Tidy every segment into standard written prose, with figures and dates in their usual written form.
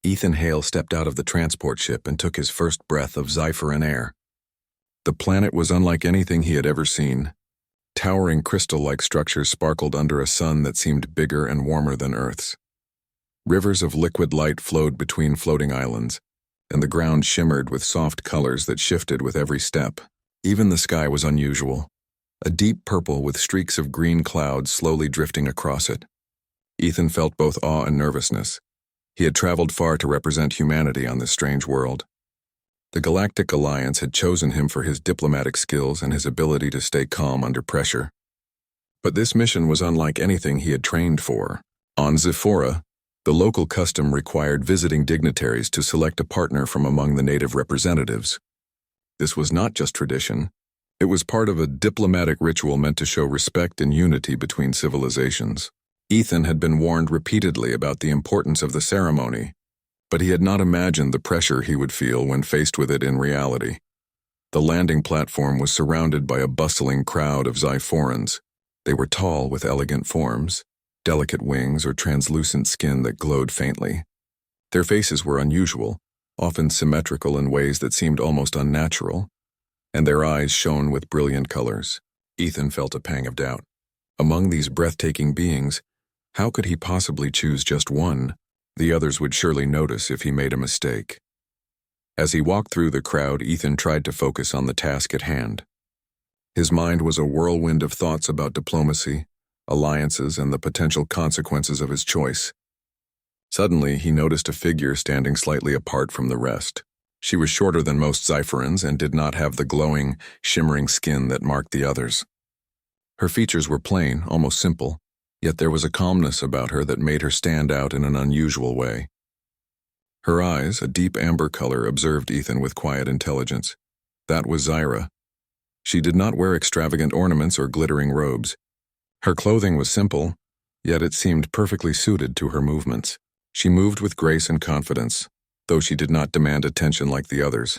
Ethan Hale stepped out of the transport ship and took his first breath of Zypheran air. The planet was unlike anything he had ever seen. Towering crystal-like structures sparkled under a sun that seemed bigger and warmer than Earth's. Rivers of liquid light flowed between floating islands, and the ground shimmered with soft colors that shifted with every step. Even the sky was unusual, a deep purple with streaks of green clouds slowly drifting across it. Ethan felt both awe and nervousness. He had traveled far to represent humanity on this strange world. The Galactic Alliance had chosen him for his diplomatic skills and his ability to stay calm under pressure. But this mission was unlike anything he had trained for. On Zephora, the local custom required visiting dignitaries to select a partner from among the native representatives. This was not just tradition. It was part of a diplomatic ritual meant to show respect and unity between civilizations. Ethan had been warned repeatedly about the importance of the ceremony, but he had not imagined the pressure he would feel when faced with it in reality. The landing platform was surrounded by a bustling crowd of Zyphorans. They were tall with elegant forms, delicate wings or translucent skin that glowed faintly. Their faces were unusual, often symmetrical in ways that seemed almost unnatural, and their eyes shone with brilliant colors. Ethan felt a pang of doubt. Among these breathtaking beings, how could he possibly choose just one? The others would surely notice if he made a mistake. As he walked through the crowd, Ethan tried to focus on the task at hand. His mind was a whirlwind of thoughts about diplomacy, alliances, and the potential consequences of his choice. Suddenly, he noticed a figure standing slightly apart from the rest. She was shorter than most Zypherans and did not have the glowing, shimmering skin that marked the others. Her features were plain, almost simple, yet there was a calmness about her that made her stand out in an unusual way. Her eyes, a deep amber color, observed Ethan with quiet intelligence. That was Zyra. She did not wear extravagant ornaments or glittering robes. Her clothing was simple, yet it seemed perfectly suited to her movements. She moved with grace and confidence, though she did not demand attention like the others.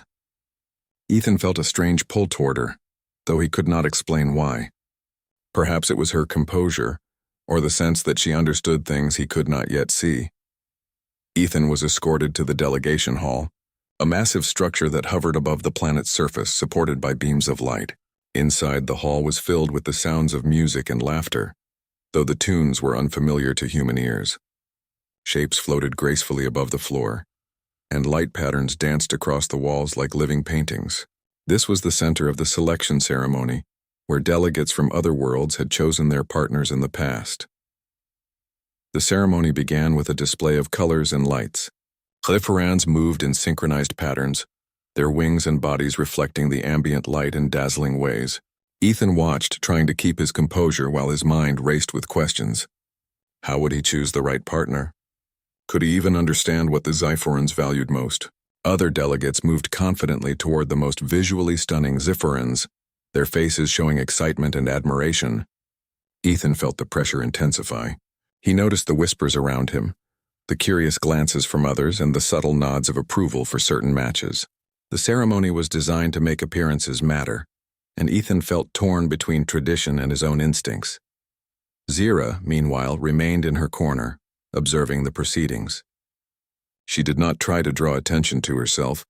Ethan felt a strange pull toward her, though he could not explain why. Perhaps it was her composure, or the sense that she understood things he could not yet see. Ethan was escorted to the delegation hall, a massive structure that hovered above the planet's surface, supported by beams of light. Inside, the hall was filled with the sounds of music and laughter, though the tunes were unfamiliar to human ears. Shapes floated gracefully above the floor, and light patterns danced across the walls like living paintings. This was the center of the selection ceremony, where delegates from other worlds had chosen their partners in the past. The ceremony began with a display of colors and lights. Zypherans moved in synchronized patterns, their wings and bodies reflecting the ambient light in dazzling ways. Ethan watched, trying to keep his composure while his mind raced with questions. How would he choose the right partner? Could he even understand what the Zyphorans valued most? Other delegates moved confidently toward the most visually stunning Zypherans, their faces showing excitement and admiration. Ethan felt the pressure intensify. He noticed the whispers around him, the curious glances from others, and the subtle nods of approval for certain matches. The ceremony was designed to make appearances matter, and Ethan felt torn between tradition and his own instincts. Zira, meanwhile, remained in her corner, observing the proceedings. She did not try to draw attention to herself,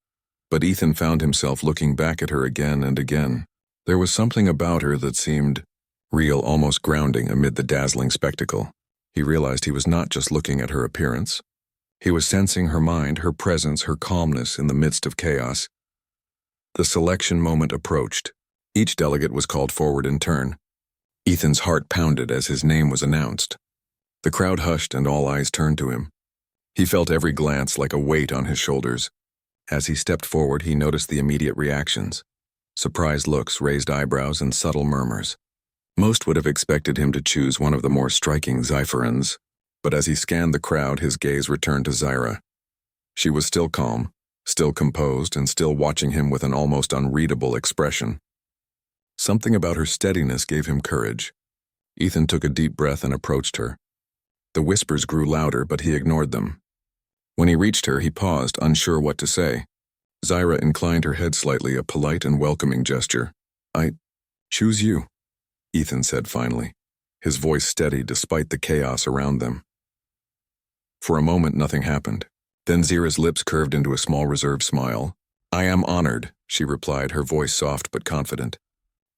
but Ethan found himself looking back at her again and again. There was something about her that seemed real, almost grounding amid the dazzling spectacle. He realized he was not just looking at her appearance. He was sensing her mind, her presence, her calmness in the midst of chaos. The selection moment approached. Each delegate was called forward in turn. Ethan's heart pounded as his name was announced. The crowd hushed and all eyes turned to him. He felt every glance like a weight on his shoulders. As he stepped forward, he noticed the immediate reactions. Surprised looks, raised eyebrows, and subtle murmurs. Most would have expected him to choose one of the more striking Zypherans, but as he scanned the crowd, his gaze returned to Zyra. She was still calm, still composed, and still watching him with an almost unreadable expression. Something about her steadiness gave him courage. Ethan took a deep breath and approached her. The whispers grew louder, but he ignored them. When he reached her, he paused, unsure what to say. Zyra inclined her head slightly, a polite and welcoming gesture. "I choose you," Ethan said finally, his voice steady despite the chaos around them. For a moment, nothing happened. Then Zira's lips curved into a small reserved smile. "I am honored," she replied, her voice soft but confident.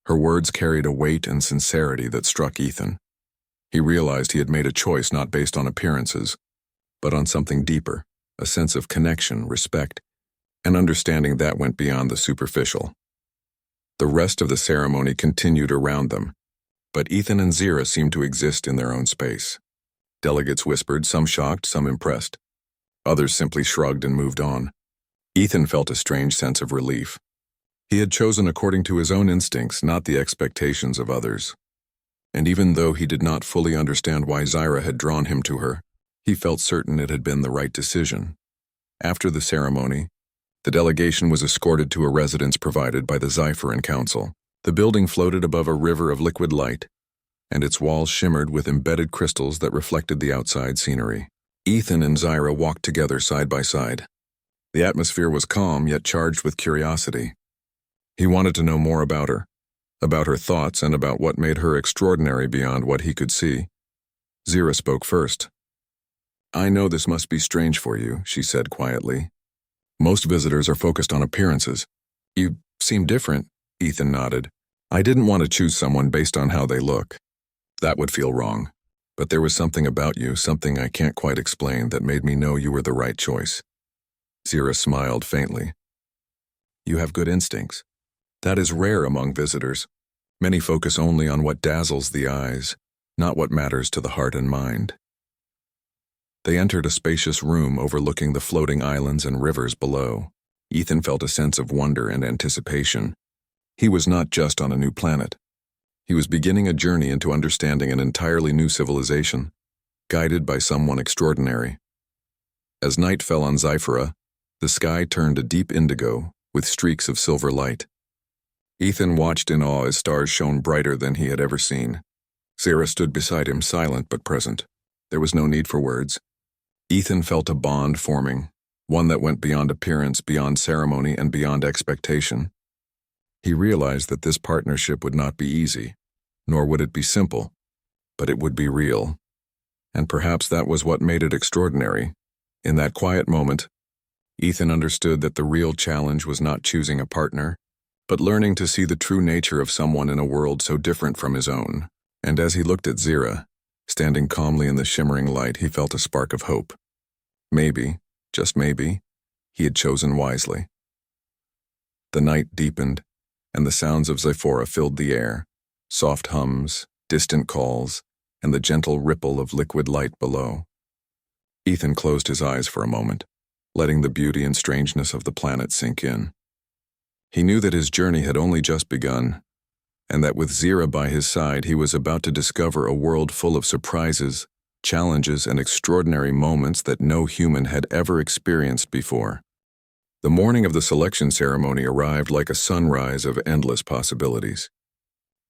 Her words carried a weight and sincerity that struck Ethan. He realized he had made a choice not based on appearances, but on something deeper, a sense of connection, respect, and understanding that went beyond the superficial. The rest of the ceremony continued around them, but Ethan and Zira seemed to exist in their own space. Delegates whispered, some shocked, some impressed. Others simply shrugged and moved on. Ethan felt a strange sense of relief. He had chosen according to his own instincts, not the expectations of others. And even though he did not fully understand why Zira had drawn him to her, he felt certain it had been the right decision. After the ceremony, the delegation was escorted to a residence provided by the Sci-Fi Council. The building floated above a river of liquid light, and its walls shimmered with embedded crystals that reflected the outside scenery. Ethan and Zira walked together side by side. The atmosphere was calm yet charged with curiosity. He wanted to know more about her thoughts, and about what made her extraordinary beyond what he could see. Zira spoke first. "I know this must be strange for you," she said quietly. "Most visitors are focused on appearances. You seem different," Ethan nodded. "I didn't want to choose someone based on how they look. That would feel wrong. But there was something about you, something I can't quite explain, that made me know you were the right choice." Zira smiled faintly. "You have good instincts. That is rare among visitors. Many focus only on what dazzles the eyes, not what matters to the heart and mind." They entered a spacious room overlooking the floating islands and rivers below. Ethan felt a sense of wonder and anticipation. He was not just on a new planet. He was beginning a journey into understanding an entirely new civilization, guided by someone extraordinary. As night fell on Zyphera, the sky turned a deep indigo with streaks of silver light. Ethan watched in awe as stars shone brighter than he had ever seen. Zira stood beside him, silent but present. There was no need for words. Ethan felt a bond forming, one that went beyond appearance, beyond ceremony, and beyond expectation. He realized that this partnership would not be easy, nor would it be simple, but it would be real. And perhaps that was what made it extraordinary. In that quiet moment, Ethan understood that the real challenge was not choosing a partner, but learning to see the true nature of someone in a world so different from his own. And as he looked at Zira, standing calmly in the shimmering light, he felt a spark of hope. Maybe, just maybe, he had chosen wisely. The night deepened, and the sounds of Zyphora filled the air, soft hums, distant calls, and the gentle ripple of liquid light below. Ethan closed his eyes for a moment, letting the beauty and strangeness of the planet sink in. He knew that his journey had only just begun, and that with Zira by his side he was about to discover a world full of surprises, challenges, and extraordinary moments that no human had ever experienced before. The morning of the selection ceremony arrived like a sunrise of endless possibilities.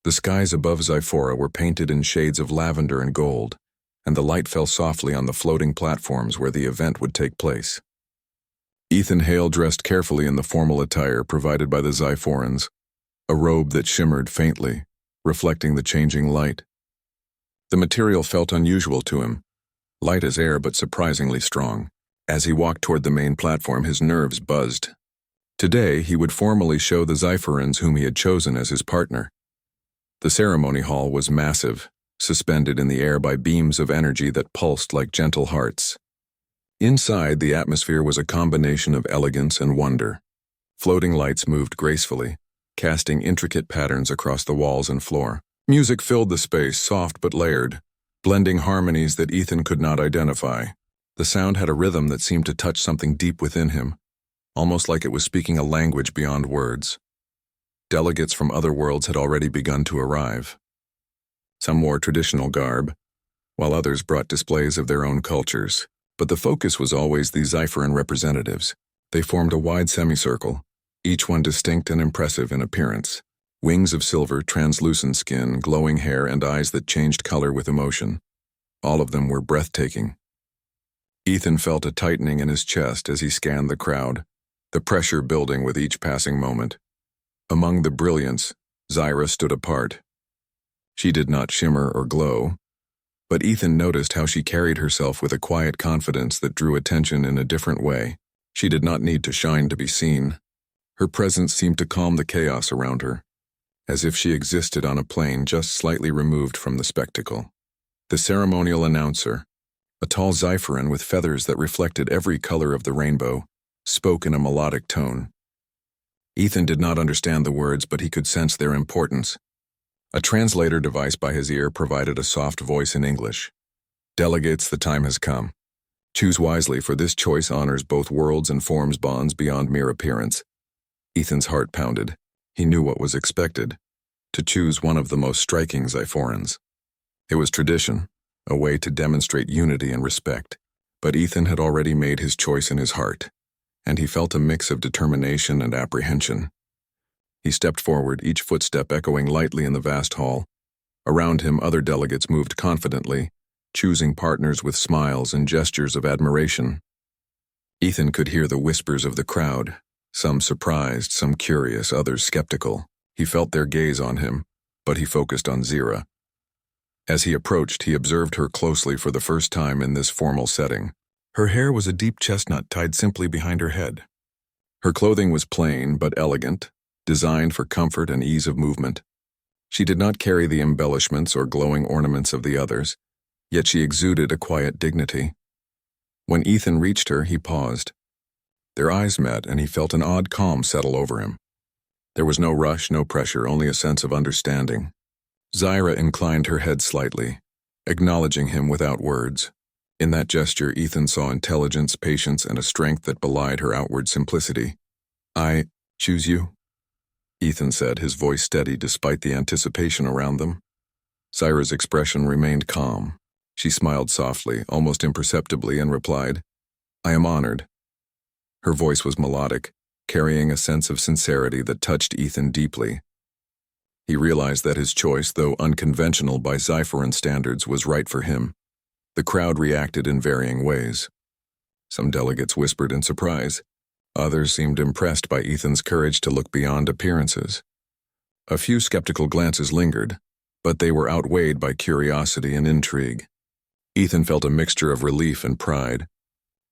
The skies above Zyphora were painted in shades of lavender and gold, and the light fell softly on the floating platforms where the event would take place. Ethan Hale dressed carefully in the formal attire provided by the Zyphorans, a robe that shimmered faintly, reflecting the changing light. The material felt unusual to him, light as air but surprisingly strong. As he walked toward the main platform, his nerves buzzed. Today, he would formally show the Zyphorans whom he had chosen as his partner. The ceremony hall was massive, suspended in the air by beams of energy that pulsed like gentle hearts. Inside, the atmosphere was a combination of elegance and wonder. Floating lights moved gracefully, casting intricate patterns across the walls and floor. Music filled the space, soft but layered, blending harmonies that Ethan could not identify. The sound had a rhythm that seemed to touch something deep within him, almost like it was speaking a language beyond words. Delegates from other worlds had already begun to arrive. Some wore traditional garb, while others brought displays of their own cultures. But the focus was always the Zyphoran representatives. They formed a wide semicircle, each one distinct and impressive in appearance. Wings of silver, translucent skin, glowing hair, and eyes that changed color with emotion. All of them were breathtaking. Ethan felt a tightening in his chest as he scanned the crowd, the pressure building with each passing moment. Among the brilliance, Zira stood apart. She did not shimmer or glow, But Ethan noticed how she carried herself with a quiet confidence that drew attention in a different way. She did not need to shine to be seen. Her presence seemed to calm the chaos around her, as if she existed on a plane just slightly removed from the spectacle. The ceremonial announcer, a tall Zypheran with feathers that reflected every color of the rainbow, spoke in a melodic tone. Ethan did not understand the words, but he could sense their importance. A translator device by his ear provided a soft voice in English. Delegates, the time has come. Choose wisely, for this choice honors both worlds and forms bonds beyond mere appearance. Ethan's heart pounded. He knew what was expected: to choose one of the most striking Zyphorans. It was tradition, a way to demonstrate unity and respect, but Ethan had already made his choice in his heart, and he felt a mix of determination and apprehension. He stepped forward, each footstep echoing lightly in the vast hall. Around him, other delegates moved confidently, choosing partners with smiles and gestures of admiration. Ethan could hear the whispers of the crowd, some surprised, some curious, others skeptical. He felt their gaze on him, but he focused on Zira. As he approached, he observed her closely for the first time in this formal setting. Her hair was a deep chestnut tied simply behind her head. Her clothing was plain but elegant, designed for comfort and ease of movement. She did not carry the embellishments or glowing ornaments of the others, yet she exuded a quiet dignity. When Ethan reached her, he paused. Their eyes met, and he felt an odd calm settle over him. There was no rush, no pressure, only a sense of understanding. Zyra inclined her head slightly, acknowledging him without words. In that gesture, Ethan saw intelligence, patience, and a strength that belied her outward simplicity. "I choose you," Ethan said, his voice steady despite the anticipation around them. Zyra's expression remained calm. She smiled softly, almost imperceptibly, and replied, "I am honored." Her voice was melodic, carrying a sense of sincerity that touched Ethan deeply. He realized that his choice, though unconventional by Zypheran standards, was right for him. The crowd reacted in varying ways. Some delegates whispered in surprise. Others seemed impressed by Ethan's courage to look beyond appearances. A few skeptical glances lingered, but they were outweighed by curiosity and intrigue. Ethan felt a mixture of relief and pride.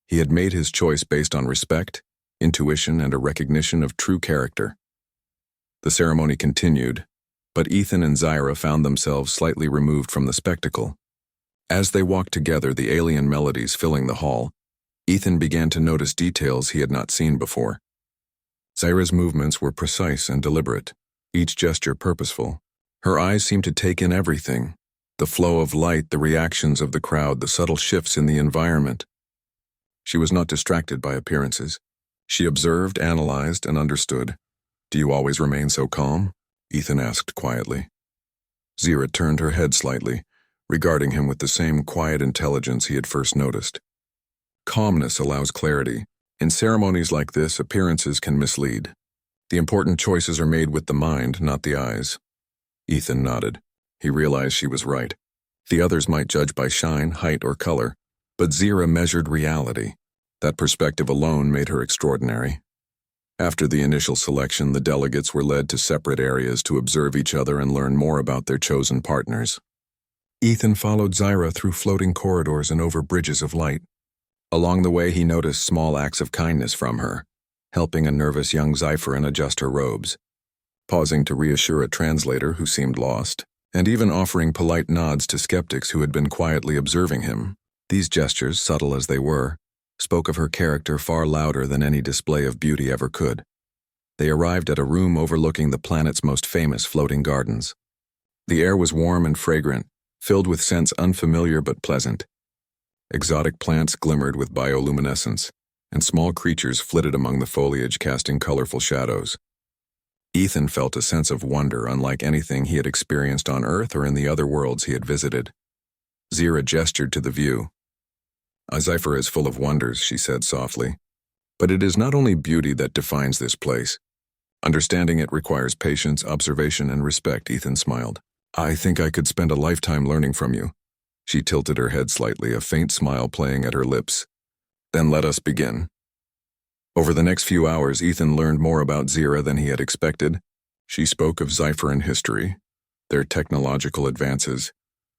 He had made his choice based on respect, intuition, and a recognition of true character. The ceremony continued, but Ethan and Zyra found themselves slightly removed from the spectacle. As they walked together, the alien melodies filling the hall, Ethan began to notice details he had not seen before. Zyra's movements were precise and deliberate, each gesture purposeful. Her eyes seemed to take in everything: the flow of light, the reactions of the crowd, the subtle shifts in the environment. She was not distracted by appearances. She observed, analyzed, and understood. "Do you always remain so calm?" Ethan asked quietly. Zyra turned her head slightly, regarding him with the same quiet intelligence he had first noticed. Calmness allows clarity. In ceremonies like this, appearances can mislead. The important choices are made with the mind, not the eyes. Ethan nodded. He realized she was right. The others might judge by shine, height, or color, but Zyra measured reality. That perspective alone made her extraordinary. After the initial selection, the delegates were led to separate areas to observe each other and learn more about their chosen partners. Ethan followed Zyra through floating corridors and over bridges of light. Along the way, he noticed small acts of kindness from her, helping a nervous young Zypheran adjust her robes, pausing to reassure a translator who seemed lost, and even offering polite nods to skeptics who had been quietly observing him. These gestures, subtle as they were, spoke of her character far louder than any display of beauty ever could. They arrived at a room overlooking the planet's most famous floating gardens. The air was warm and fragrant, filled with scents unfamiliar but pleasant. Exotic plants glimmered with bioluminescence, and small creatures flitted among the foliage, casting colorful shadows. Ethan felt a sense of wonder unlike anything he had experienced on Earth or in the other worlds he had visited. Zyra gestured to the view. "Zypher is full of wonders," she said softly. "But it is not only beauty that defines this place. Understanding it requires patience, observation, and respect," Ethan smiled. "I think I could spend a lifetime learning from you." She tilted her head slightly, a faint smile playing at her lips. "Then let us begin." Over the next few hours, Ethan learned more about Zyra than he had expected. She spoke of Zypheran history, their technological advances,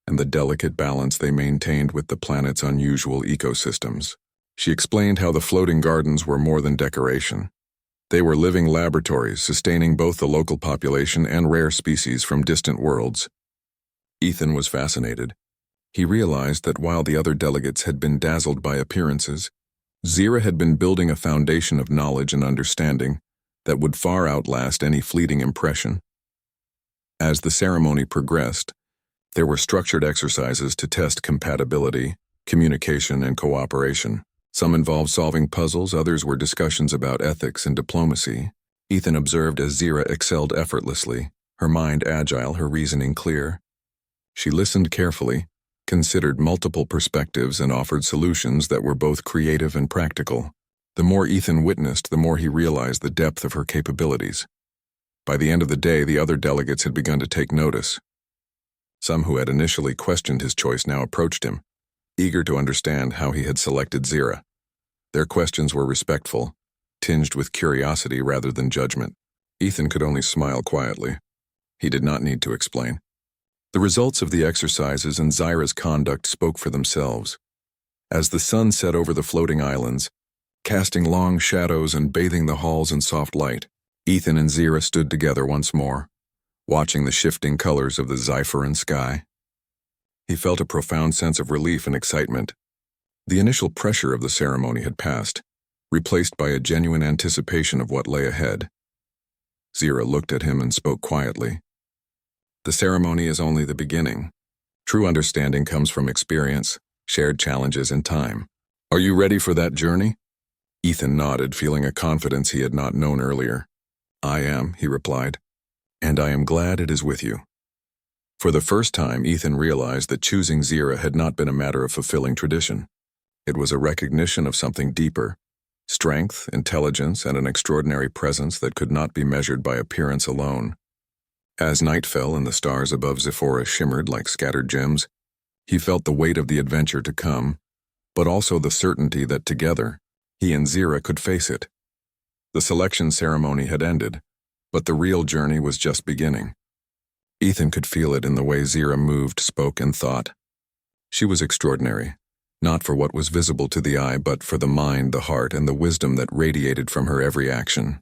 and the delicate balance they maintained with the planet's unusual ecosystems. She explained how the floating gardens were more than decoration. They were living laboratories sustaining both the local population and rare species from distant worlds. Ethan was fascinated. He realized that while the other delegates had been dazzled by appearances, Zira had been building a foundation of knowledge and understanding that would far outlast any fleeting impression. As the ceremony progressed, there were structured exercises to test compatibility, communication, and cooperation. Some involved solving puzzles, others were discussions about ethics and diplomacy. Ethan observed as Zira excelled effortlessly, her mind agile, her reasoning clear. She listened carefully, considered multiple perspectives, and offered solutions that were both creative and practical. The more Ethan witnessed, the more he realized the depth of her capabilities. By the end of the day, the other delegates had begun to take notice. Some who had initially questioned his choice now approached him, eager to understand how he had selected Zira. Their questions were respectful, tinged with curiosity rather than judgment. Ethan could only smile quietly. He did not need to explain. The results of the exercises and Zira's conduct spoke for themselves. As the sun set over the floating islands, casting long shadows and bathing the halls in soft light, Ethan and Zira stood together once more, watching the shifting colors of the Zephyran sky. He felt a profound sense of relief and excitement. The initial pressure of the ceremony had passed, replaced by a genuine anticipation of what lay ahead. Zira looked at him and spoke quietly. The ceremony is only the beginning. True understanding comes from experience, shared challenges, and time. Are you ready for that journey? Ethan nodded, feeling a confidence he had not known earlier. I am, he replied, and I am glad it is with you. For the first time, Ethan realized that choosing Zira had not been a matter of fulfilling tradition. It was a recognition of something deeper, strength, intelligence, and an extraordinary presence that could not be measured by appearance alone. As night fell and the stars above Zephora shimmered like scattered gems, he felt the weight of the adventure to come, but also the certainty that together, he and Zira could face it. The selection ceremony had ended, but the real journey was just beginning. Ethan could feel it in the way Zira moved, spoke, and thought. She was extraordinary, not for what was visible to the eye, but for the mind, the heart, and the wisdom that radiated from her every action.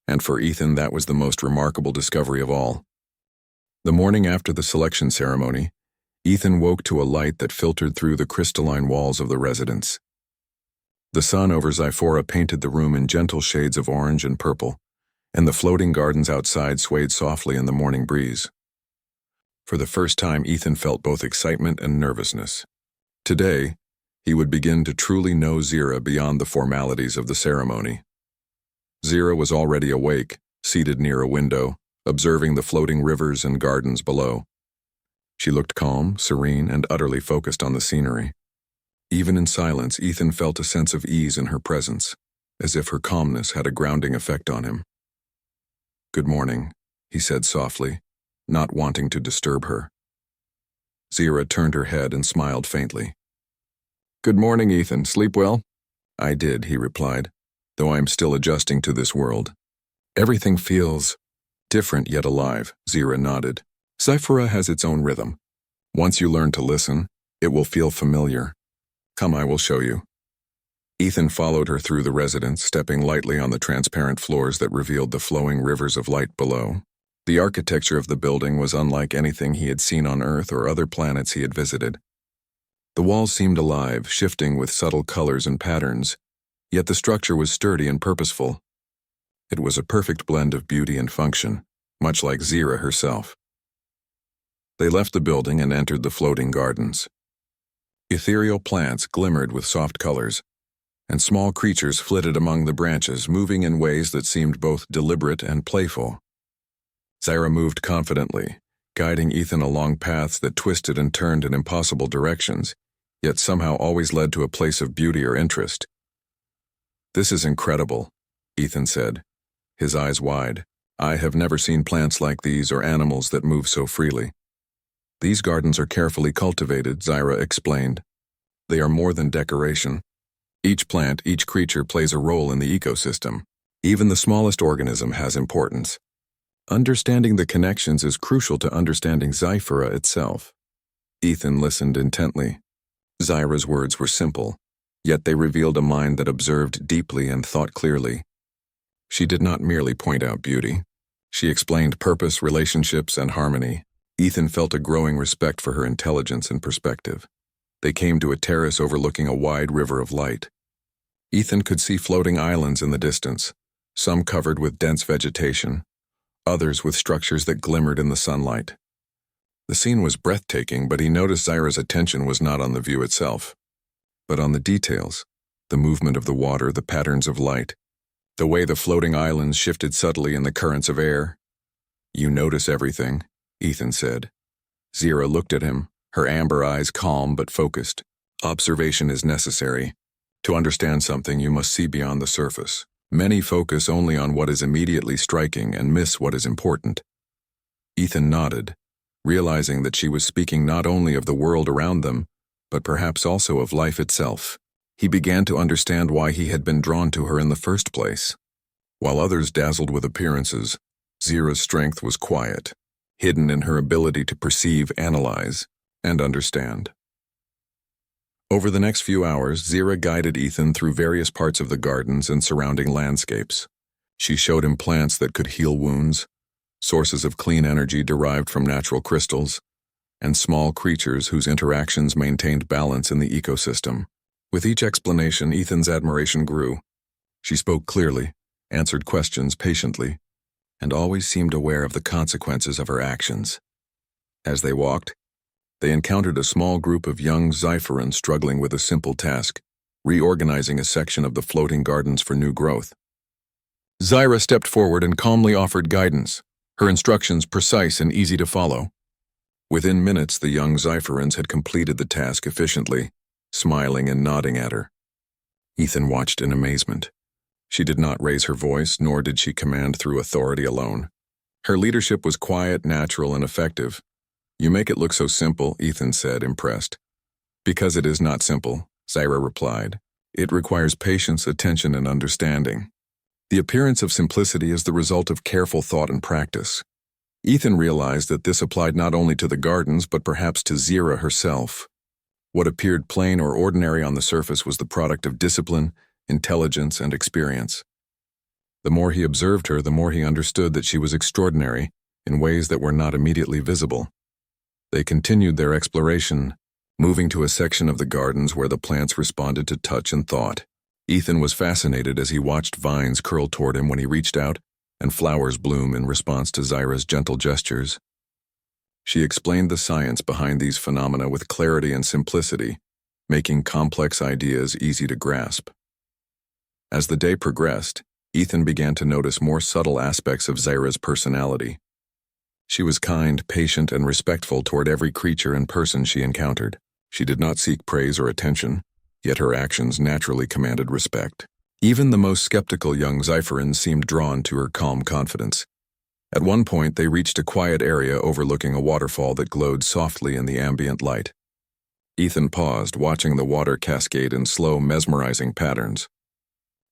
And for Ethan, that was the most remarkable discovery of all. The morning after the selection ceremony, Ethan woke to a light that filtered through the crystalline walls of the residence. The sun over Zephora painted the room in gentle shades of orange and purple, and the floating gardens outside swayed softly in the morning breeze. For the first time, Ethan felt both excitement and nervousness. Today, he would begin to truly know Zira beyond the formalities of the ceremony. Zira was already awake, seated near a window, observing the floating rivers and gardens below. She looked calm, serene, and utterly focused on the scenery. Even in silence, Ethan felt a sense of ease in her presence, as if her calmness had a grounding effect on him. "Good morning," he said softly, not wanting to disturb her. Zira turned her head and smiled faintly. "Good morning, Ethan. Sleep well?" "I did," he replied, "though I am still adjusting to this world. Everything feels different yet alive," Zira nodded. "Zephora has its own rhythm. Once you learn to listen, it will feel familiar. Come, I will show you." Ethan followed her through the residence, stepping lightly on the transparent floors that revealed the flowing rivers of light below. The architecture of the building was unlike anything he had seen on Earth or other planets he had visited. The walls seemed alive, shifting with subtle colors and patterns, yet the structure was sturdy and purposeful. It was a perfect blend of beauty and function, much like Zira herself. They left the building and entered the floating gardens. Ethereal plants glimmered with soft colors, and small creatures flitted among the branches, moving in ways that seemed both deliberate and playful. Zira moved confidently, guiding Ethan along paths that twisted and turned in impossible directions, yet somehow always led to a place of beauty or interest. "This is incredible," Ethan said, his eyes wide. "I have never seen plants like these or animals that move so freely." "These gardens are carefully cultivated," Zira explained. "They are more than decoration. Each plant, each creature plays a role in the ecosystem. Even the smallest organism has importance. Understanding the connections is crucial to understanding Zephora itself." Ethan listened intently. Zyra's words were simple, yet they revealed a mind that observed deeply and thought clearly. She did not merely point out beauty. She explained purpose, relationships, and harmony. Ethan felt a growing respect for her intelligence and perspective. They came to a terrace overlooking a wide river of light. Ethan could see floating islands in the distance, some covered with dense vegetation, others with structures that glimmered in the sunlight. The scene was breathtaking, but he noticed Zyra's attention was not on the view itself, but on the details, the movement of the water, the patterns of light, the way the floating islands shifted subtly in the currents of air. "You notice everything," Ethan said. Zyra looked at him, her amber eyes calm but focused. "Observation is necessary. To understand something, you must see beyond the surface. Many focus only on what is immediately striking and miss what is important." Ethan nodded, realizing that she was speaking not only of the world around them, but perhaps also of life itself. He began to understand why he had been drawn to her in the first place. While others dazzled with appearances, Zyra's strength was quiet, hidden in her ability to perceive, analyze, and understand. Over the next few hours, Zyra guided Ethan through various parts of the gardens and surrounding landscapes. She showed him plants that could heal wounds, sources of clean energy derived from natural crystals, and small creatures whose interactions maintained balance in the ecosystem. With each explanation, Ethan's admiration grew. She spoke clearly, answered questions patiently, and always seemed aware of the consequences of her actions. As they walked, they encountered a small group of young Zypherans struggling with a simple task, reorganizing a section of the floating gardens for new growth. Zyra stepped forward and calmly offered guidance, her instructions precise and easy to follow. Within minutes, the young Zypherans had completed the task efficiently, smiling and nodding at her. Ethan watched in amazement. She did not raise her voice, nor did she command through authority alone. Her leadership was quiet, natural, and effective. "You make it look so simple," Ethan said, impressed. "Because it is not simple," Zyra replied. "It requires patience, attention, and understanding. The appearance of simplicity is the result of careful thought and practice." Ethan realized that this applied not only to the gardens, but perhaps to Zyra herself. What appeared plain or ordinary on the surface was the product of discipline, intelligence, and experience. The more he observed her, the more he understood that she was extraordinary in ways that were not immediately visible. They continued their exploration, moving to a section of the gardens where the plants responded to touch and thought. Ethan was fascinated as he watched vines curl toward him when he reached out and flowers bloom in response to Zyra's gentle gestures. She explained the science behind these phenomena with clarity and simplicity, making complex ideas easy to grasp. As the day progressed, Ethan began to notice more subtle aspects of Zyra's personality. She was kind, patient, and respectful toward every creature and person she encountered. She did not seek praise or attention, yet her actions naturally commanded respect. Even the most skeptical young Zypherans seemed drawn to her calm confidence. At one point, they reached a quiet area overlooking a waterfall that glowed softly in the ambient light. Ethan paused, watching the water cascade in slow, mesmerizing patterns.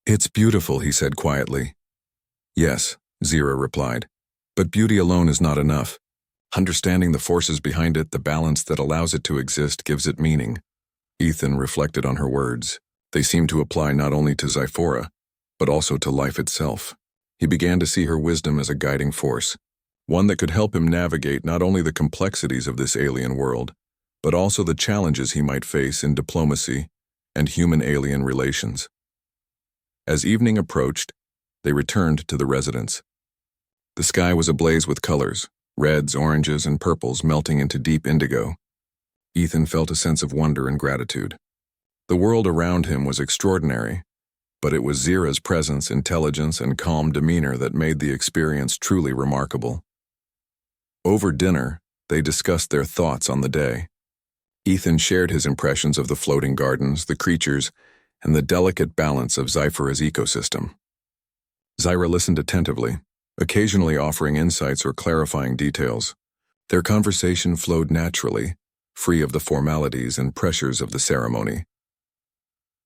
"It's beautiful," he said quietly. "Yes," Zyra replied. "But beauty alone is not enough. Understanding the forces behind it, the balance that allows it to exist, gives it meaning." Ethan reflected on her words. They seemed to apply not only to Zyphora, but also to life itself. He began to see her wisdom as a guiding force, one that could help him navigate not only the complexities of this alien world, but also the challenges he might face in diplomacy and human-alien relations. As evening approached, they returned to the residence. The sky was ablaze with colors, reds, oranges, and purples melting into deep indigo. Ethan felt a sense of wonder and gratitude. The world around him was extraordinary, but it was Zyra's presence, intelligence, and calm demeanor that made the experience truly remarkable. Over dinner, they discussed their thoughts on the day. Ethan shared his impressions of the floating gardens, the creatures, and the delicate balance of Zyphora's ecosystem. Zyra listened attentively, occasionally offering insights or clarifying details. Their conversation flowed naturally, free of the formalities and pressures of the ceremony.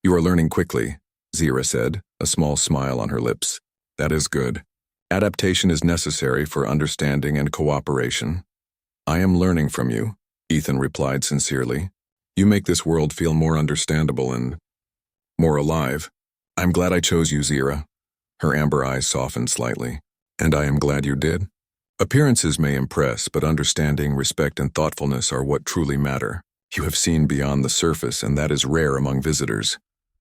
"You are learning quickly," Zyra said, a small smile on her lips. "That is good. Adaptation is necessary for understanding and cooperation. I am learning from you, Ethan replied sincerely. You make this world feel more understandable and more alive. I'm glad I chose you, Zira. Her amber eyes softened slightly. And I am glad you did. Appearances may impress, but understanding, respect, and thoughtfulness are what truly matter. You have seen beyond the surface, and that is rare among visitors.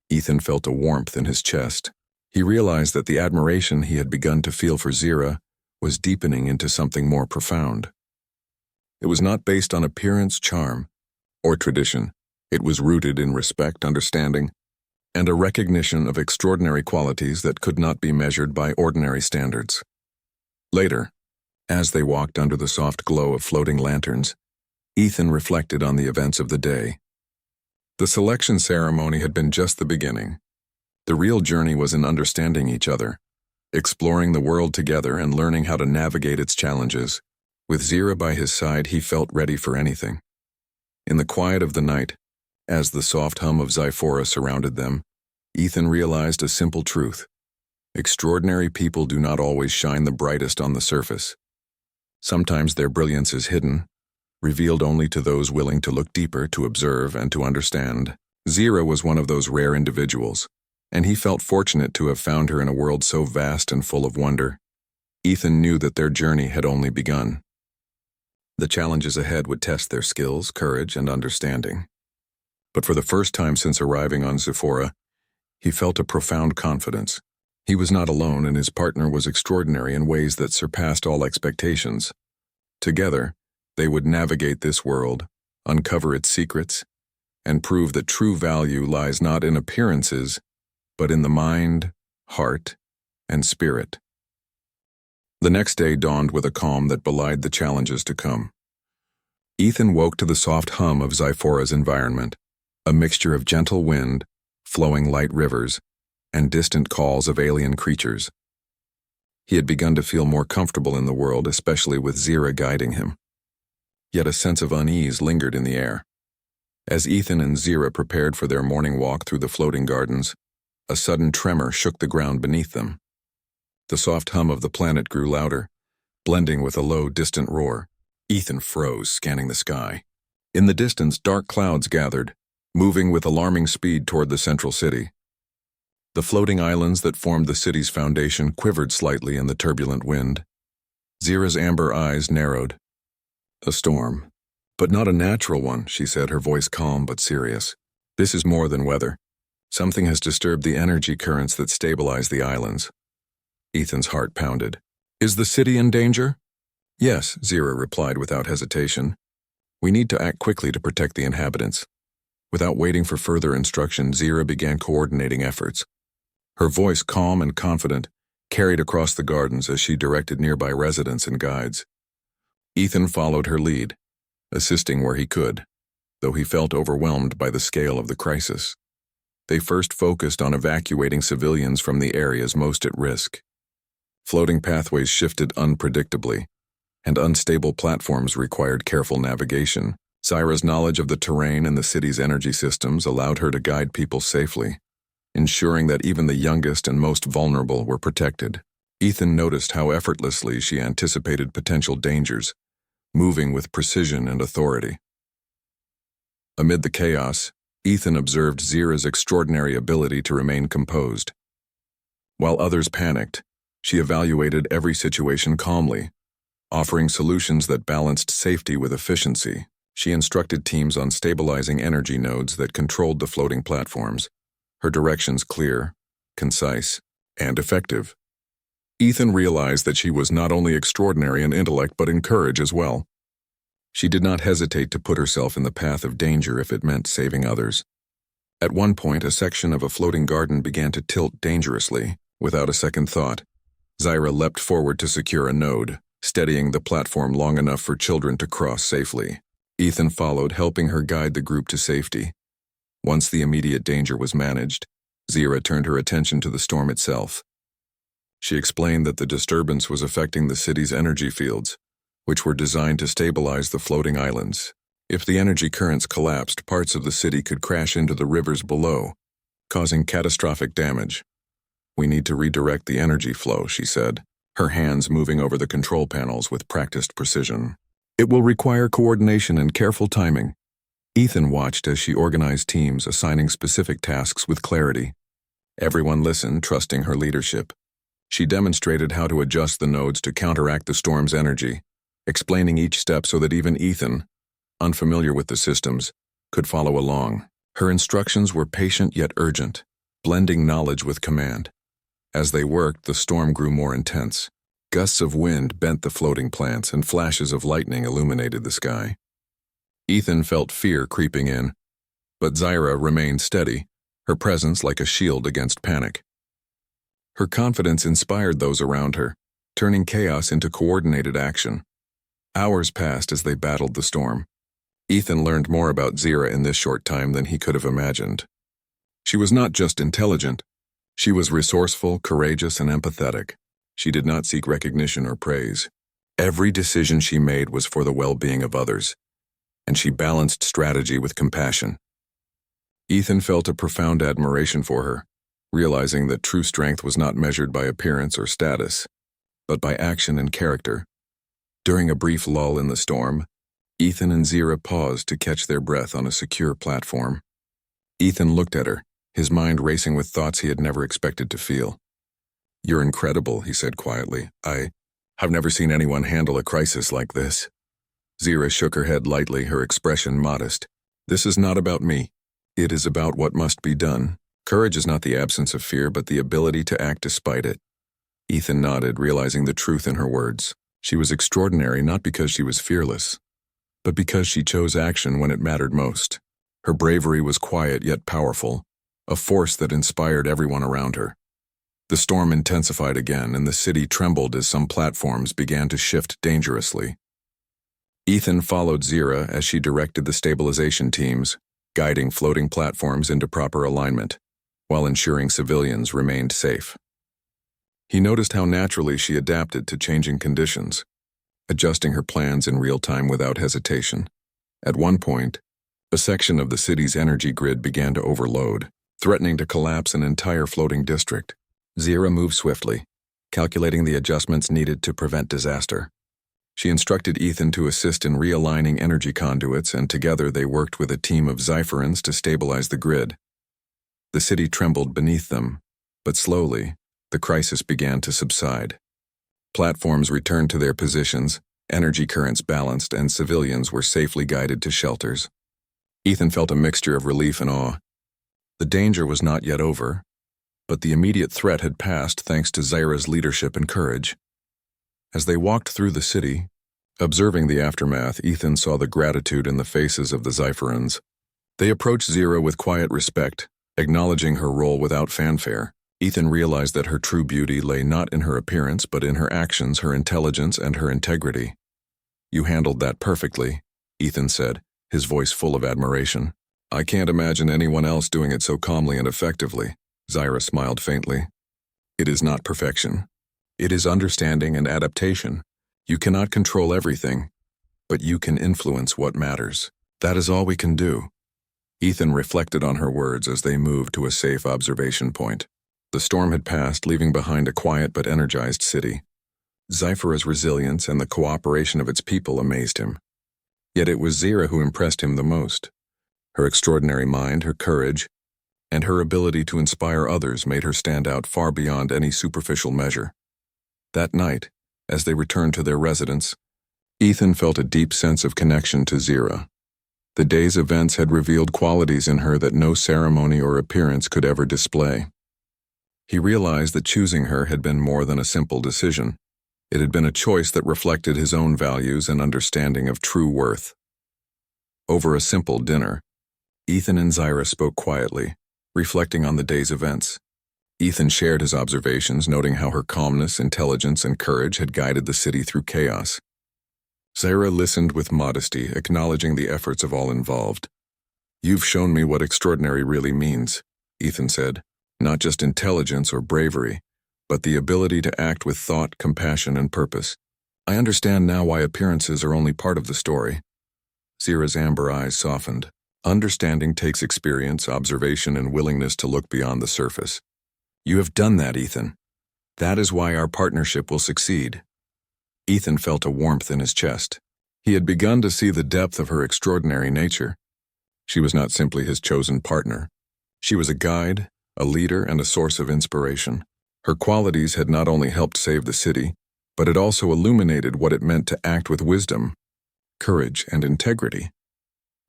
Ethan felt a warmth in his chest. He realized that the admiration he had begun to feel for Zira was deepening into something more profound. It was not based on appearance, charm, or tradition. It was rooted in respect, understanding, and a recognition of extraordinary qualities that could not be measured by ordinary standards. Later, as they walked under the soft glow of floating lanterns, Ethan reflected on the events of the day. The selection ceremony had been just the beginning. The real journey was in understanding each other, exploring the world together and learning how to navigate its challenges. With Zira by his side, he felt ready for anything. In the quiet of the night, as the soft hum of Zyphora surrounded them, Ethan realized a simple truth. Extraordinary people do not always shine the brightest on the surface. Sometimes their brilliance is hidden, revealed only to those willing to look deeper, to observe, and to understand. Zira was one of those rare individuals, and he felt fortunate to have found her in a world so vast and full of wonder. Ethan knew that their journey had only begun. The challenges ahead would test their skills, courage, and understanding. But for the first time since arriving on Zyphora, he felt a profound confidence. He was not alone, and his partner was extraordinary in ways that surpassed all expectations. Together, they would navigate this world, uncover its secrets, and prove that true value lies not in appearances, but in the mind, heart, and spirit. The next day dawned with a calm that belied the challenges to come. Ethan woke to the soft hum of Zyphora's environment, a mixture of gentle wind, flowing light rivers, and distant calls of alien creatures. He had begun to feel more comfortable in the world, especially with Zira guiding him. Yet a sense of unease lingered in the air. As Ethan and Zira prepared for their morning walk through the floating gardens, a sudden tremor shook the ground beneath them. The soft hum of the planet grew louder, blending with a low, distant roar. Ethan froze, scanning the sky. In the distance, dark clouds gathered, moving with alarming speed toward the central city. The floating islands that formed the city's foundation quivered slightly in the turbulent wind. Zira's amber eyes narrowed. A storm. But not a natural one, she said, her voice calm but serious. This is more than weather. Something has disturbed the energy currents that stabilize the islands. Ethan's heart pounded. Is the city in danger? Yes, Zira replied without hesitation. We need to act quickly to protect the inhabitants. Without waiting for further instruction, Zira began coordinating efforts. Her voice, calm and confident, carried across the gardens as she directed nearby residents and guides. Ethan followed her lead, assisting where he could, though he felt overwhelmed by the scale of the crisis. They first focused on evacuating civilians from the areas most at risk. Floating pathways shifted unpredictably, and unstable platforms required careful navigation. Zira's knowledge of the terrain and the city's energy systems allowed her to guide people safely, ensuring that even the youngest and most vulnerable were protected. Ethan noticed how effortlessly she anticipated potential dangers, moving with precision and authority. Amid the chaos, Ethan observed Zira's extraordinary ability to remain composed. While others panicked, she evaluated every situation calmly, offering solutions that balanced safety with efficiency. She instructed teams on stabilizing energy nodes that controlled the floating platforms, her directions clear, concise, and effective. Ethan realized that she was not only extraordinary in intellect but in courage as well. She did not hesitate to put herself in the path of danger if it meant saving others. At one point, a section of a floating garden began to tilt dangerously. Without a second thought, Zira leapt forward to secure a node, steadying the platform long enough for children to cross safely. Ethan followed, helping her guide the group to safety. Once the immediate danger was managed, Zira turned her attention to the storm itself. She explained that the disturbance was affecting the city's energy fields, which were designed to stabilize the floating islands. If the energy currents collapsed, parts of the city could crash into the rivers below, causing catastrophic damage. We need to redirect the energy flow, she said, her hands moving over the control panels with practiced precision. It will require coordination and careful timing. Ethan watched as she organized teams, assigning specific tasks with clarity. Everyone listened, trusting her leadership. She demonstrated how to adjust the nodes to counteract the storm's energy, explaining each step so that even Ethan, unfamiliar with the systems, could follow along. Her instructions were patient yet urgent, blending knowledge with command. As they worked, the storm grew more intense. Gusts of wind bent the floating plants, and flashes of lightning illuminated the sky. Ethan felt fear creeping in, but Zyra remained steady, her presence like a shield against panic. Her confidence inspired those around her, turning chaos into coordinated action. Hours passed as they battled the storm. Ethan learned more about Zyra in this short time than he could have imagined. She was not just intelligent. She was resourceful, courageous, and empathetic. She did not seek recognition or praise. Every decision she made was for the well-being of others, and she balanced strategy with compassion. Ethan felt a profound admiration for her, realizing that true strength was not measured by appearance or status, but by action and character. During a brief lull in the storm, Ethan and Zyra paused to catch their breath on a secure platform. Ethan looked at her, his mind racing with thoughts he had never expected to feel. "You're incredible," he said quietly. I've never seen anyone handle a crisis like this." Zyra shook her head lightly, her expression modest. "This is not about me. It is about what must be done. Courage is not the absence of fear, but the ability to act despite it." Ethan nodded, realizing the truth in her words. She was extraordinary not because she was fearless, but because she chose action when it mattered most. Her bravery was quiet yet powerful, a force that inspired everyone around her. The storm intensified again, and the city trembled as some platforms began to shift dangerously. Ethan followed Zyra as she directed the stabilization teams, guiding floating platforms into proper alignment, while ensuring civilians remained safe. He noticed how naturally she adapted to changing conditions, adjusting her plans in real time without hesitation. At one point, a section of the city's energy grid began to overload, threatening to collapse an entire floating district. Zyra moved swiftly, calculating the adjustments needed to prevent disaster. She instructed Ethan to assist in realigning energy conduits, and together they worked with a team of Zypherans to stabilize the grid. The city trembled beneath them, but slowly, the crisis began to subside. Platforms returned to their positions, energy currents balanced, and civilians were safely guided to shelters. Ethan felt a mixture of relief and awe. The danger was not yet over, but the immediate threat had passed thanks to Zyra's leadership and courage. As they walked through the city, observing the aftermath, Ethan saw the gratitude in the faces of the Zypherans. They approached Zyra with quiet respect, acknowledging her role without fanfare. Ethan realized that her true beauty lay not in her appearance but in her actions, her intelligence, and her integrity. "You handled that perfectly," Ethan said, his voice full of admiration. "I can't imagine anyone else doing it so calmly and effectively." Zyra smiled faintly. "It is not perfection. It is understanding and adaptation. You cannot control everything, but you can influence what matters. That is all we can do." Ethan reflected on her words as they moved to a safe observation point. The storm had passed, leaving behind a quiet but energized city. Zyphera's resilience and the cooperation of its people amazed him. Yet it was Zyra who impressed him the most. Her extraordinary mind, her courage, and her ability to inspire others made her stand out far beyond any superficial measure. That night, as they returned to their residence, Ethan felt a deep sense of connection to Zyra. The day's events had revealed qualities in her that no ceremony or appearance could ever display. He realized that choosing her had been more than a simple decision. It had been a choice that reflected his own values and understanding of true worth. Over a simple dinner, Ethan and Zyra spoke quietly, reflecting on the day's events. Ethan shared his observations, noting how her calmness, intelligence, and courage had guided the city through chaos. Zyra listened with modesty, acknowledging the efforts of all involved. "You've shown me what extraordinary really means," Ethan said. "Not just intelligence or bravery, but the ability to act with thought, compassion, and purpose. I understand now why appearances are only part of the story." Zyra's amber eyes softened. "Understanding takes experience, observation, and willingness to look beyond the surface. You have done that, Ethan. That is why our partnership will succeed." Ethan felt a warmth in his chest. He had begun to see the depth of her extraordinary nature. She was not simply his chosen partner. She was a guide, a leader, and a source of inspiration. Her qualities had not only helped save the city, but it also illuminated what it meant to act with wisdom, courage, and integrity.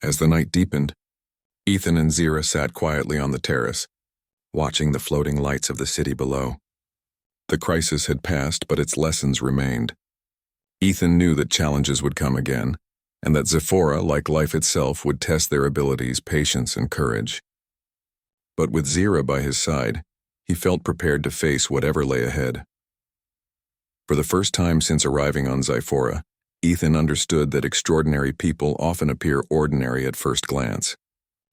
As the night deepened, Ethan and Zira sat quietly on the terrace, watching the floating lights of the city below. The crisis had passed, but its lessons remained. Ethan knew that challenges would come again, and that Zephora, like life itself, would test their abilities, patience, and courage. But with Zira by his side, he felt prepared to face whatever lay ahead. For the first time since arriving on Zephora, Ethan understood that extraordinary people often appear ordinary at first glance.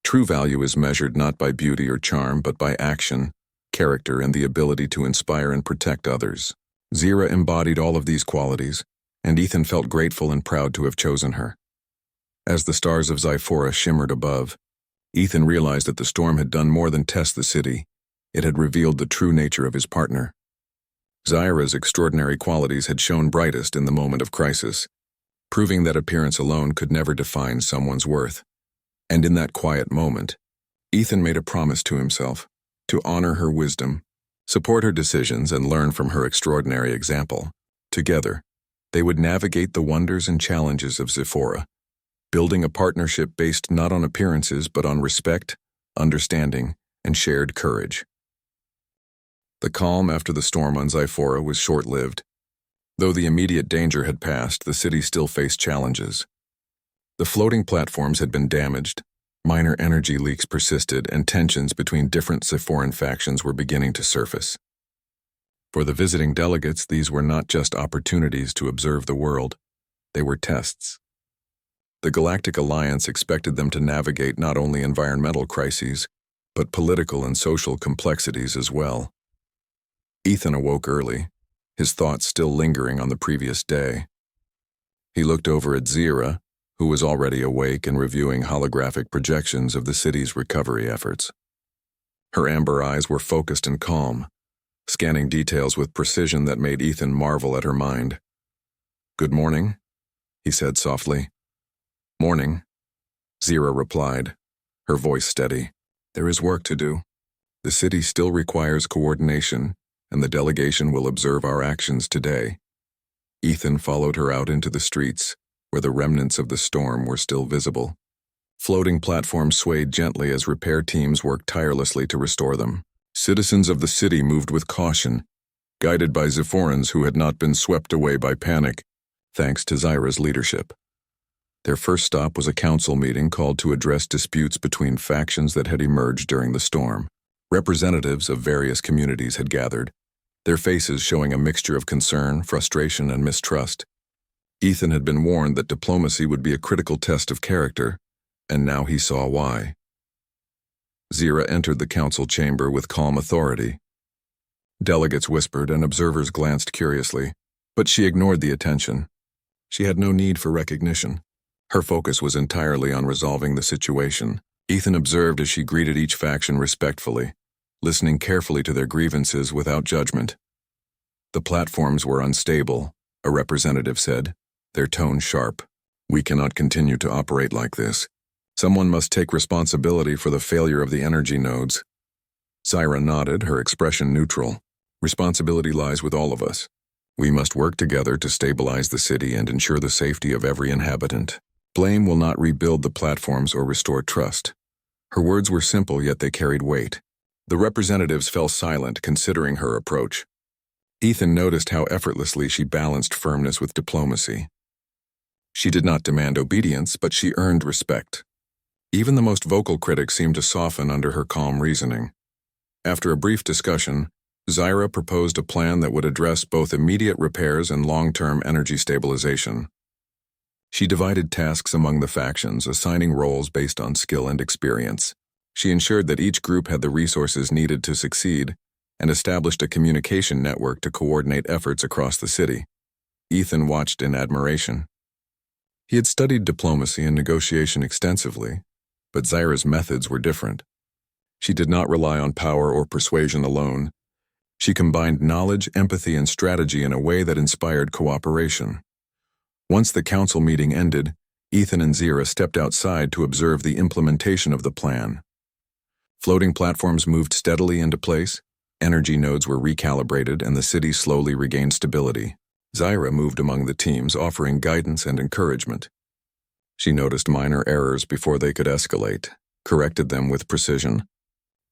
True value is measured not by beauty or charm, but by action, character, and the ability to inspire and protect others. Zira embodied all of these qualities, and Ethan felt grateful and proud to have chosen her. As the stars of Zephora shimmered above, Ethan realized that the storm had done more than test the city. It had revealed the true nature of his partner. Zira's extraordinary qualities had shone brightest in the moment of crisis, proving that appearance alone could never define someone's worth. And in that quiet moment, Ethan made a promise to himself to honor her wisdom, support her decisions, and learn from her extraordinary example. Together, they would navigate the wonders and challenges of Zephora, building a partnership based not on appearances but on respect, understanding, and shared courage. The calm after the storm on Zephora was short-lived. Though the immediate danger had passed, the city still faced challenges. The floating platforms had been damaged, minor energy leaks persisted, and tensions between different Zephoran factions were beginning to surface. For the visiting delegates, these were not just opportunities to observe the world, they were tests. The Galactic Alliance expected them to navigate not only environmental crises, but political and social complexities as well. Ethan awoke early, his thoughts still lingering on the previous day. He looked over at Zira, who was already awake and reviewing holographic projections of the city's recovery efforts. Her amber eyes were focused and calm, scanning details with precision that made Ethan marvel at her mind. "Good morning," he said softly. "Morning," Zira replied, her voice steady. "There is work to do. The city still requires coordination, and the delegation will observe our actions today." Ethan followed her out into the streets, where the remnants of the storm were still visible. Floating platforms swayed gently as repair teams worked tirelessly to restore them. Citizens of the city moved with caution, guided by Zephorans who had not been swept away by panic, thanks to Zira's leadership. Their first stop was a council meeting called to address disputes between factions that had emerged during the storm. Representatives of various communities had gathered, their faces showing a mixture of concern, frustration, and mistrust. Ethan had been warned that diplomacy would be a critical test of character, and now he saw why. Zira entered the council chamber with calm authority. Delegates whispered and observers glanced curiously, but she ignored the attention. She had no need for recognition. Her focus was entirely on resolving the situation. Ethan observed as she greeted each faction respectfully, listening carefully to their grievances without judgment. "The platforms were unstable," a representative said, their tone sharp. "We cannot continue to operate like this. Someone must take responsibility for the failure of the energy nodes." Zira nodded, her expression neutral. "Responsibility lies with all of us. We must work together to stabilize the city and ensure the safety of every inhabitant. Blame will not rebuild the platforms or restore trust." Her words were simple, yet they carried weight. The representatives fell silent, considering her approach. Ethan noticed how effortlessly she balanced firmness with diplomacy. She did not demand obedience, but she earned respect. Even the most vocal critics seemed to soften under her calm reasoning. After a brief discussion, Zira proposed a plan that would address both immediate repairs and long-term energy stabilization. She divided tasks among the factions, assigning roles based on skill and experience. She ensured that each group had the resources needed to succeed, and established a communication network to coordinate efforts across the city. Ethan watched in admiration. He had studied diplomacy and negotiation extensively, but Zira's methods were different. She did not rely on power or persuasion alone. She combined knowledge, empathy, and strategy in a way that inspired cooperation. Once the council meeting ended, Ethan and Zira stepped outside to observe the implementation of the plan. Floating platforms moved steadily into place, energy nodes were recalibrated, and the city slowly regained stability. Zira moved among the teams, offering guidance and encouragement. She noticed minor errors before they could escalate, corrected them with precision,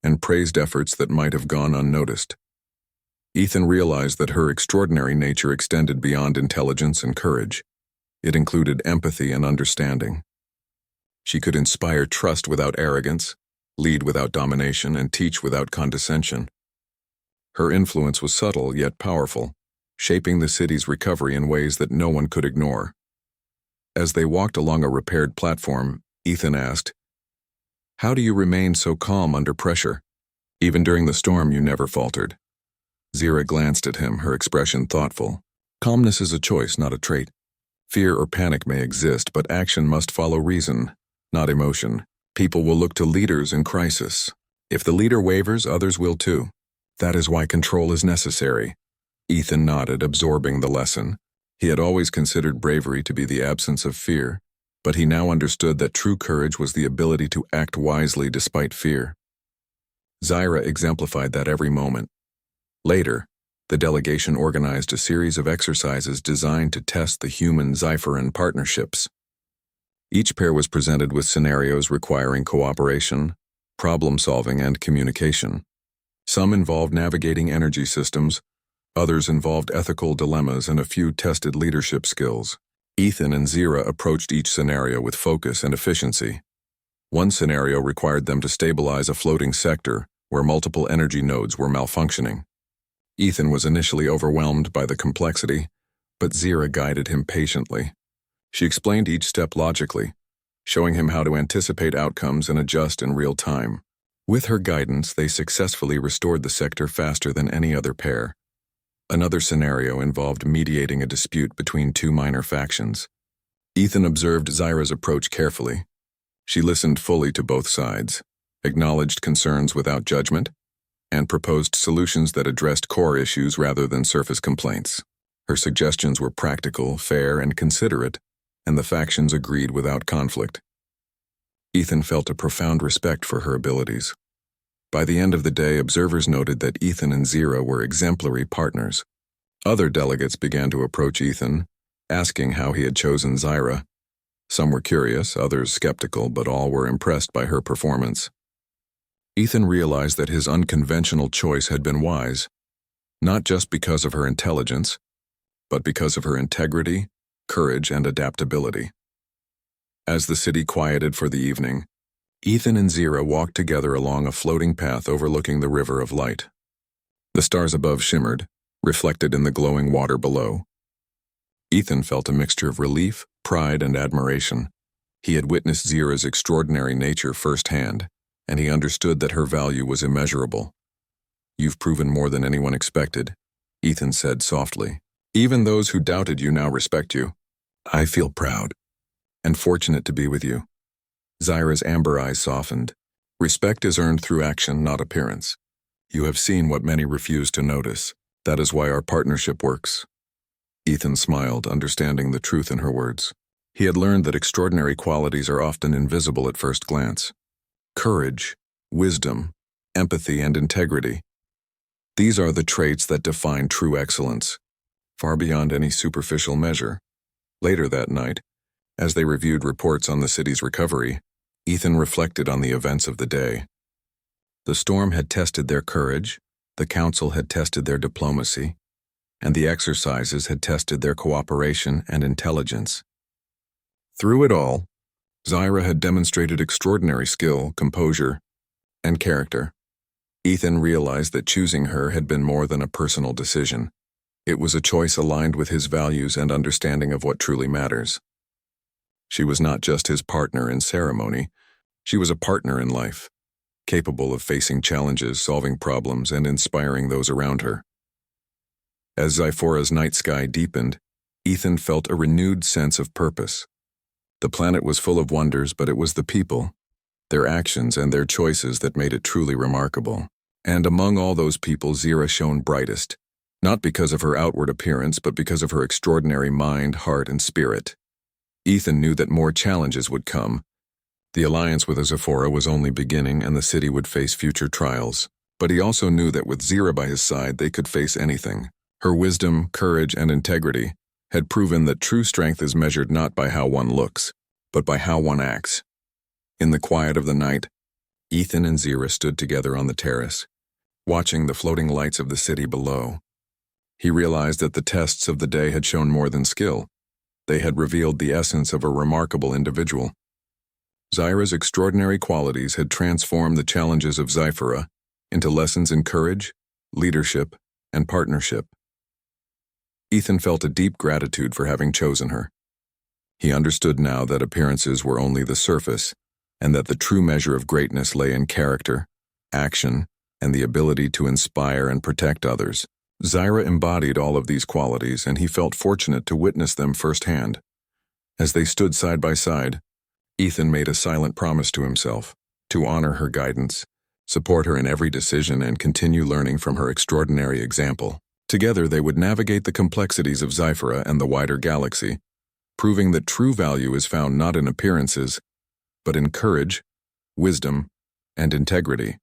and praised efforts that might have gone unnoticed. Ethan realized that her extraordinary nature extended beyond intelligence and courage. It included empathy and understanding. She could inspire trust without arrogance, lead without domination, and teach without condescension. Her influence was subtle yet powerful, shaping the city's recovery in ways that no one could ignore. As they walked along a repaired platform, Ethan asked, "How do you remain so calm under pressure? Even during the storm, you never faltered." Zira glanced at him, her expression thoughtful. "Calmness is a choice, not a trait. Fear or panic may exist, but action must follow reason, not emotion. People will look to leaders in crisis. If the leader wavers, others will too. That is why control is necessary." Ethan nodded, absorbing the lesson. He had always considered bravery to be the absence of fear, but he now understood that true courage was the ability to act wisely despite fear. Zira exemplified that every moment. Later, the delegation organized a series of exercises designed to test the human-Zipheran partnerships. Each pair was presented with scenarios requiring cooperation, problem-solving, and communication. Some involved navigating energy systems, others involved ethical dilemmas, and a few tested leadership skills. Ethan and Zira approached each scenario with focus and efficiency. One scenario required them to stabilize a floating sector where multiple energy nodes were malfunctioning. Ethan was initially overwhelmed by the complexity, but Zira guided him patiently. She explained each step logically, showing him how to anticipate outcomes and adjust in real time. With her guidance, they successfully restored the sector faster than any other pair. Another scenario involved mediating a dispute between two minor factions. Ethan observed Zira's approach carefully. She listened fully to both sides, acknowledged concerns without judgment, and proposed solutions that addressed core issues rather than surface complaints. Her suggestions were practical, fair, and considerate, and the factions agreed without conflict. Ethan felt a profound respect for her abilities. By the end of the day, observers noted that Ethan and Zira were exemplary partners. Other delegates began to approach Ethan, asking how he had chosen Zira. Some were curious, others skeptical, but all were impressed by her performance. Ethan realized that his unconventional choice had been wise, not just because of her intelligence, but because of her integrity, courage, and adaptability. As the city quieted for the evening, Ethan and Zira walked together along a floating path overlooking the river of light. The stars above shimmered, reflected in the glowing water below. Ethan felt a mixture of relief, pride, and admiration. He had witnessed Zira's extraordinary nature firsthand, and he understood that her value was immeasurable. "You've proven more than anyone expected," Ethan said softly. "Even those who doubted you now respect you. I feel proud and fortunate to be with you." Zira's amber eyes softened. "Respect is earned through action, not appearance. You have seen what many refuse to notice. That is why our partnership works." Ethan smiled, understanding the truth in her words. He had learned that extraordinary qualities are often invisible at first glance. Courage, wisdom, empathy, and integrity. These are the traits that define true excellence, far beyond any superficial measure. Later that night, as they reviewed reports on the city's recovery, Ethan reflected on the events of the day. The storm had tested their courage, the council had tested their diplomacy, and the exercises had tested their cooperation and intelligence. Through it all, Zira had demonstrated extraordinary skill, composure, and character. Ethan realized that choosing her had been more than a personal decision. It was a choice aligned with his values and understanding of what truly matters. She was not just his partner in ceremony, she was a partner in life, capable of facing challenges, solving problems, and inspiring those around her. As Zyphora's night sky deepened, Ethan felt a renewed sense of purpose. The planet was full of wonders, but it was the people, their actions, and their choices that made it truly remarkable. And among all those people, Zira shone brightest, not because of her outward appearance, but because of her extraordinary mind, heart, and spirit. Ethan knew that more challenges would come. The alliance with Zephora was only beginning, and the city would face future trials. But he also knew that with Zira by his side, they could face anything. Her wisdom, courage, and integrity had proven that true strength is measured not by how one looks, but by how one acts. In the quiet of the night, Ethan and Zira stood together on the terrace, watching the floating lights of the city below. He realized that the tests of the day had shown more than skill. They had revealed the essence of a remarkable individual. Zira's extraordinary qualities had transformed the challenges of Zephora into lessons in courage, leadership, and partnership. Ethan felt a deep gratitude for having chosen her. He understood now that appearances were only the surface, and that the true measure of greatness lay in character, action, and the ability to inspire and protect others. Zira embodied all of these qualities, and he felt fortunate to witness them firsthand. As they stood side by side, Ethan made a silent promise to himself to honor her guidance, support her in every decision, and continue learning from her extraordinary example. Together, they would navigate the complexities of Zephora and the wider galaxy, proving that true value is found not in appearances, but in courage, wisdom, and integrity.